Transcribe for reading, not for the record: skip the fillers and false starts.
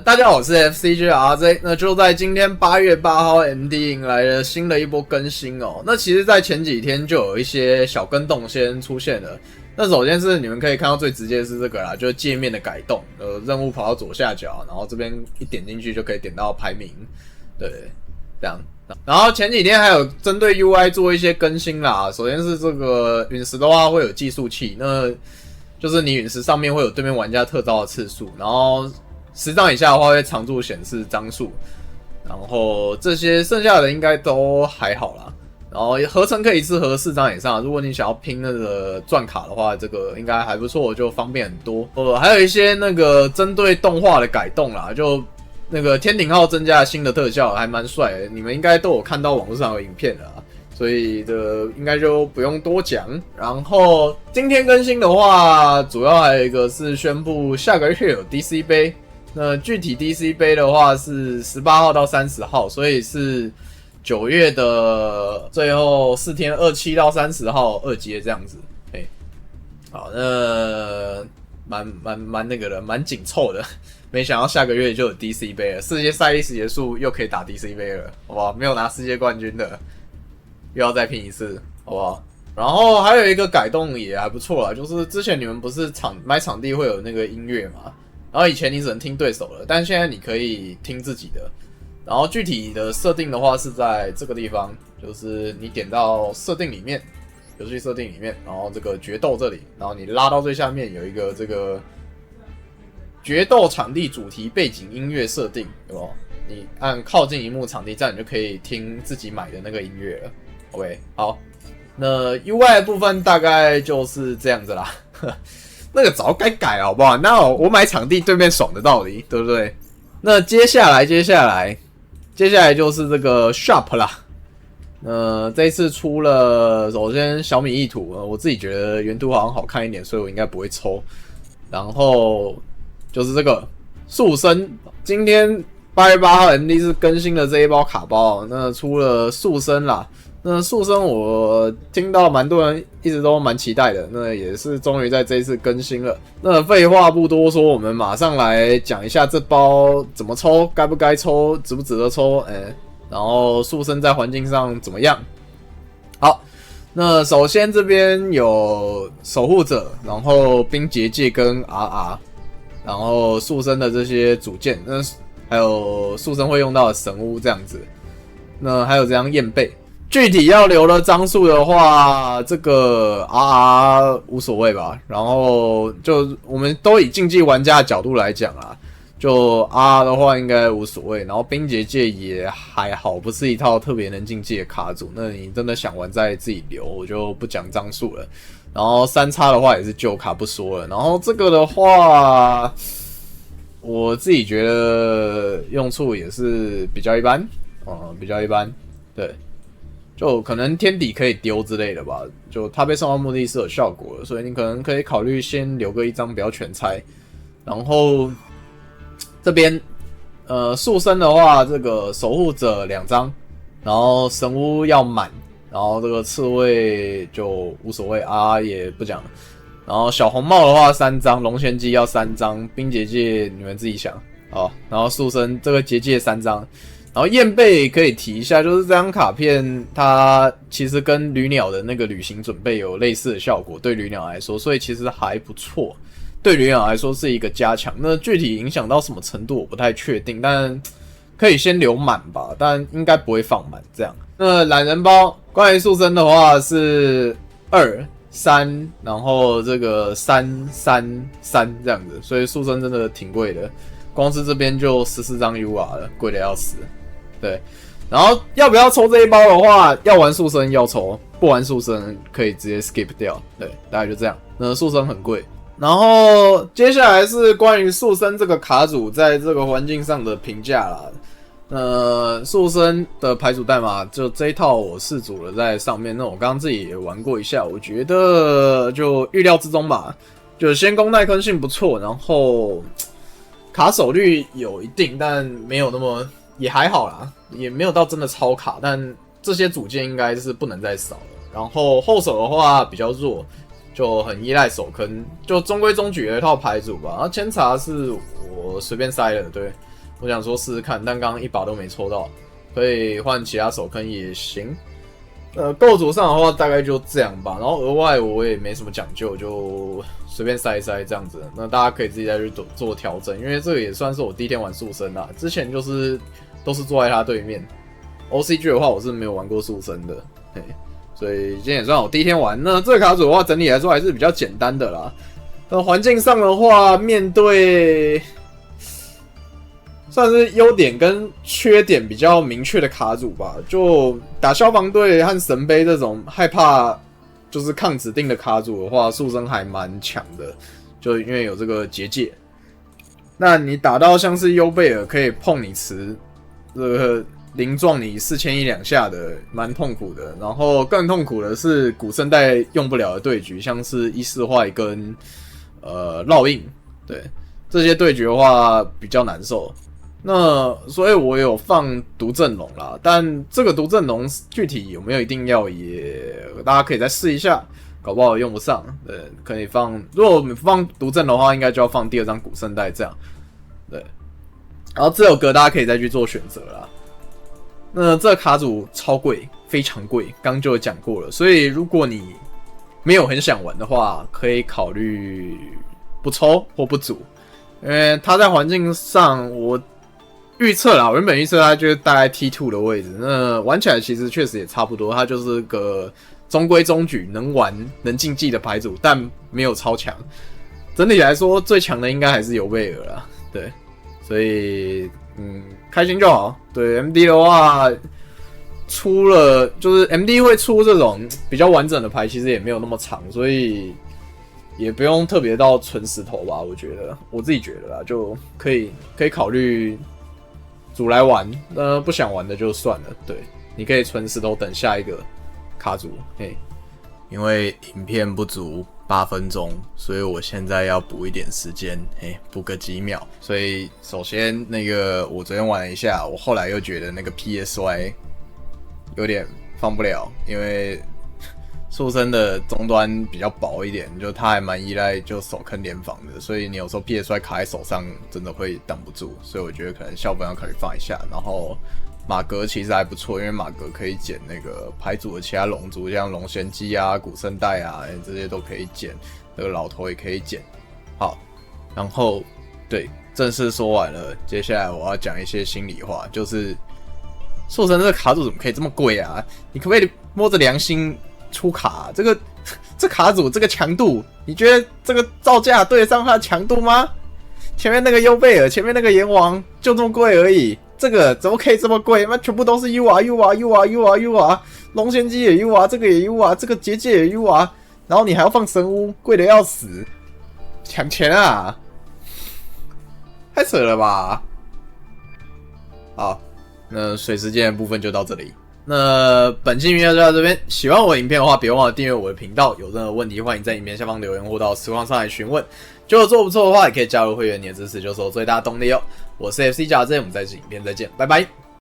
大家好，我是 FCG RJ。那就在今天8月8号 ，MD 迎来了新的一波更新哦。那其实，在前几天就有一些小更动先出现了。那首先是你们可以看到最直接的是这个啦，就是界面的改动，任务跑到左下角，然后这边一点进去就可以点到排名，对，这样。然后前几天还有针对 UI 做一些更新啦。首先是这个陨石的话会有计数器，那就是你陨石上面会有对面玩家特招的次数，然后10张以下的话会常驻显示张数，然后这些剩下的应该都还好啦。然后合成可以一次合4张以上，如果你想要拼那个钻卡的话，这个应该还不错，就方便很多。还有一些那个针对动画的改动啦，就那个天庭号增加了新的特效，还蛮帅的，你们应该都有看到网络上有影片了啦，所以应该就不用多讲。然后今天更新的话，主要还有一个是宣布下个月有 DC 杯。那具体 DC 杯的话是18号到30号，所以是9月的最后4天，27到30号2阶这样子。好，那蛮那个的，蛮紧凑的。没想到下个月就有 DC 杯了，世界赛历史结束又可以打 DC 杯了，好不好？没有拿世界冠军的，又要再拼一次，好不好？然后还有一个改动也还不错啦，就是之前你们不是买场地会有那个音乐嘛？然后以前你只能听对手了，但现在你可以听自己的。然后具体的设定的话是在这个地方，就是你点到设定里面，游戏设定里面，然后这个决斗这里，然后你拉到最下面有一个这个决斗场地主题背景音乐设定，对吧？你按靠近萤幕场地站，你就可以听自己买的那个音乐了。OK， 好，那 UI 的部分大概就是这样子啦。那个早该改好不好？那我买场地对面爽的道理，对不对？那接下来就是这个 Shop 啦。这一次出了，首先小米意图，我自己觉得原图好像好看一点，所以我应该不会抽。然后就是这个速生，今天8月8号 MD 是更新了这一包卡包，那出了速生啦。那速生我听到蛮多人一直都蛮期待的，那也是终于在这一次更新了。那废话不多说，我们马上来讲一下这包怎么抽，该不该抽，值不值得抽，然后速生在环境上怎么样。好，那首先这边有守护者，然后冰结界跟 RR， 然后速生的这些组件，那还有速生会用到的神屋这样子，那还有这样燕贝。具体要留的张数的话，这个 RR 无所谓吧。然后就我们都以竞技玩家的角度来讲啦，就 RR 的话应该无所谓。然后冰结界也还好，不是一套特别能竞技的卡组。那你真的想玩再自己留，我就不讲张数了。然后3x的话也是旧卡不说了。然后这个的话，我自己觉得用处也是比较一般，比较一般，对。就可能天敌可以丢之类的吧，就它被送到目的是有效果的，所以你可能可以考虑先留个1张，不要全拆。然后这边速生的话，这个守护者2张，然后神屋要满，然后这个刺猬就无所谓啊，也不讲了。然后小红帽的话3张，龙涎机要3张，冰结界你们自己想好。然后速生这个结界3张。然后燕贝可以提一下，就是这张卡片它其实跟旅鸟的那个旅行准备有类似的效果，对旅鸟来说，所以其实还不错。对旅鸟来说是一个加强，那具体影响到什么程度我不太确定，但可以先留满吧，但应该不会放满这样。那懒人包关于速生的话是2、3，然后这个3、3、3这样子，所以速生真的挺贵的，光是这边就14张 UR 了，贵的要死。对，然后要不要抽这一包的话，要玩速生要抽，不玩速生可以直接 skip 掉。对，大概就这样。那速生很贵。然后接下来是关于速生这个卡组在这个环境上的评价啦。速生的牌组代码就这一套我试组了在上面，那我刚刚自己也玩过一下，我觉得就预料之中吧。就先攻耐坑性不错，然后卡手率有一定，但没有那么。也还好啦，也没有到真的超卡，但这些组件应该是不能再少了。然后后手的话比较弱，就很依赖手坑，就中规中矩的一套牌组吧。然后千查是我随便塞的，对。我想说试试看，但刚刚一把都没抽到，可以换其他手坑也行。构筑上的话大概就这样吧，然后额外我也没什么讲究，就随便塞一塞这样子。那大家可以自己再去做调整，因为这个也算是我第一天玩速生啦，之前就是都是坐在他对面。OCG 的话我是没有玩过速生的，嘿，所以今天也算我第一天玩。那这个卡组的话，整体来说还是比较简单的啦。那环境上的话，面对算是优点跟缺点比较明确的卡组吧，就打消防队和神杯这种害怕就是抗指定的卡组的话，速生还蛮强的，就因为有这个结界。那你打到像是优贝尔可以碰你池，这个零撞你4100下的，蛮痛苦的。然后更痛苦的是古圣代用不了的对局，像是伊势坏跟烙印，对这些对局的话比较难受。那所以我有放毒阵龙啦，但这个毒阵龙具体有没有一定要也大家可以再试一下，搞不好用不上。对，可以放，如果不放毒阵龙的话，应该就要放第二张古圣代这样。对，然后自由格大家可以再去做选择啦。那这个卡组超贵，非常贵，刚就有讲过了，所以如果你没有很想玩的话，可以考虑不抽或不组，因为它在环境上我预测啦，我原本预测它就是大概 T2 的位置，那玩起来其实确实也差不多，它就是个中规中矩能玩能竞技的牌组，但没有超强。整体来说，最强的应该还是尤贝尔啦，对，所以开心就好。对 MD 的话，出了就是 MD 会出这种比较完整的牌，其实也没有那么长，所以也不用特别到纯石头吧。我自己觉得啦，就可以考虑组来玩，不想玩的就算了。对，你可以纯石头等下一个卡组。嘿，因为影片不足8分钟，所以我现在要补一点时间，补个几秒。所以首先那个我昨天玩了一下，我后来又觉得那个 PSY 有点放不了，因为速生的终端比较薄一点，就它还蛮依赖就手坑联防的，所以你有时候 PSY 卡在手上真的会挡不住，所以我觉得可能校本要考虑放一下。然后马格其实还不错，因为马格可以捡那个牌组的其他龙族，像龙玄机啊、古圣代啊，这些都可以捡，这个老头也可以捡。好，然后对，正式说完了，接下来我要讲一些心里话，就是速生这个卡组怎么可以这么贵啊？你可不可以摸着良心出卡啊？这卡组这个强度，你觉得这个造价对得上它的强度吗？前面那个优贝尔，前面那个阎王就这么贵而已，这个怎么可以这么贵？那全部都是 UR，龙玄机也 UR， 这个也 UR， 这个结界也 UR， 然后你还要放神屋，贵的要死，抢钱啊！太扯了吧！好，那水时间的部分就到这里。那本期影片就到这边，喜欢我的影片的话，别忘了订阅我的频道。有任何问题，欢迎在影片下方留言或到实况上来询问。觉得做不错的话，也可以加入会员，你的支持就是我最大的动力哦。我是 FC 贾正，我们在这影片再见，拜拜。